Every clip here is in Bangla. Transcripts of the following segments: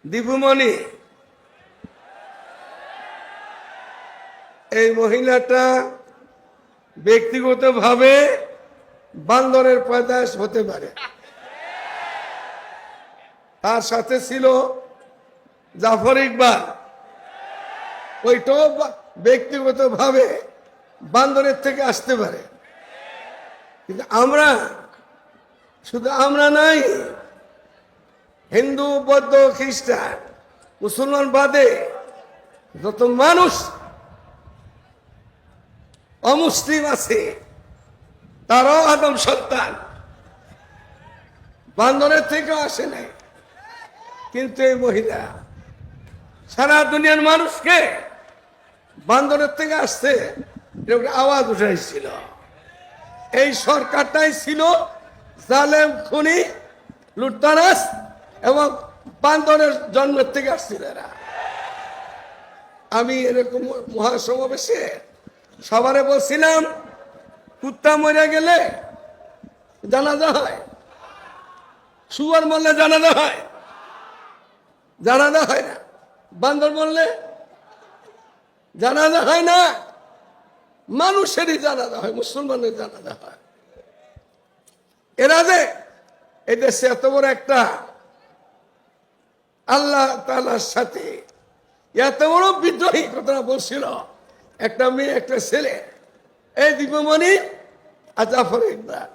দীপুমণি, এই মহিলাটা ব্যক্তিগতভাবে বান্দরের পয়দাশ হতে পারে। তার সাথে ছিল জাফর ইকবাল, ওইটাও ব্যক্তিগতভাবে বান্দরের থেকে আসতে পারে। কিন্তু আমরা, শুধু আমরা নাই, হিন্দু, বৌদ্ধ, খ্রিস্টান, মুসলমান বাদে যত মানুষ অমুসলিম আছে তারাও আদম সন্তান, বান্দরের থেকেও আসে নাই। কিন্তু এই মহিলা সারা দুনিয়ার মানুষকে বান্দরের থেকে আসছে আওয়াজ উঠাইছিল। এই সরকারটাই ছিল জালেম, খুনি, লুটতারাস এবং বান্দরের জন্মের থেকে আসছিল এরা। আমি এরকম মহাসমাবেশে সবারে বলছিলাম, কুত্তা মরে গেলে জানাজা হয়, শুয়ার মরলে জানাজা হয়, জানাজা হয় না। বান্দর মরলে জানাজা হয় না, মানুষেরই জানাজা হয়, মুসলমানের জানাজা হয়। এরা যে এই দেশে এত বড় একটা আল্লাহ তাআলার সাথে এত বড় বিদ্রোহী কথা বলছিল, একটা মেয়ে, একটা ছেলে, এই দীপুমণি আর জাফর ইকবাল,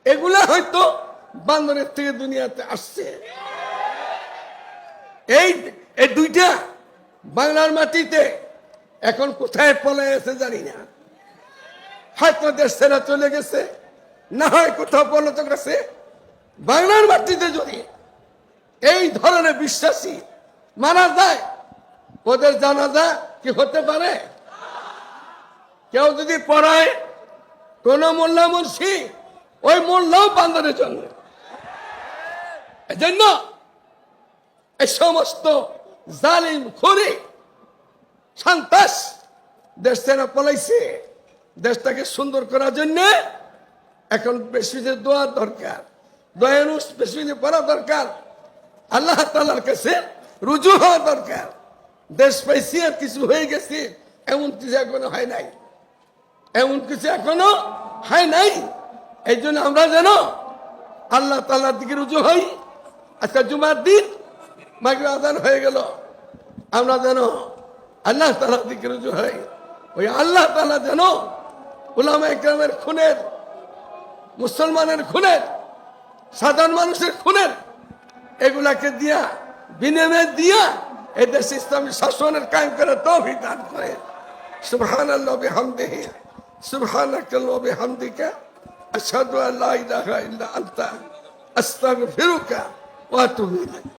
এগুলা হয়তো বান্দরের থেকে দুনিয়াতে আসছে। এই দুইটা বাংলার মাটিতে এখন কোথায় পলায় আছে জানি না। হয়তো দেশ ছেড়ে চলে গেছে, না হয় কোথাও পলাতক আছে। বাংলার মাটিতে যদি এই ধরনের বিশ্বাসী মারা যায়, ওদের জানাজা কি হতে পারে? কেউ যদি পড়ায় কোন মোল্লা মুন্সি, ওই মোল্লাও বান্দরের জন্য। এজন্য এই সমস্ত জালিম, খুনি, সন্ত্রাস দেশ ছেড়ে পলাইছে। দেশটাকে সুন্দর করার জন্য এখন বেশি যে দোয়া দরকার, দয়ানুষ বেশি যে পড়া দরকার, আল্লাহ তাআলার কাছে রুজু হওয়া দরকার। দেশ পাইছি আর কিছু হয়ে গেছে এমন কিছু এখনো হয় নাই, এমন কিছু এখনো হয় নাই। এই জন্য আমরা যেন আল্লাহ তাআলার দিকে রুজু হই। আজকে জুমার দিন, মাগরিব আযান হয়ে গেল, আমরা যেন আল্লাহ তাআলার দিকে রুজু হই। ওই আল্লাহ তাআলা যেন উলামায়ে কেরামের খুনের, মুসলমানের খুনের, সাধারণ মানুষের খুনের, এগুলাকে দিয়া, বিনিময় দিয়া এই দেশে ইসলামী শাসনের কায়েম করে তৌফিক দান করে। সুবহানাল্লাহি ওয়া বিহামদিহি, সুবহানাকাল্লাহি ওয়া বিহামদিকা, আশহাদু আল্লা ইলাহা ইল্লা আনতা, আস্তাগফিরুকা ওয়া আতুবু ইলাইক।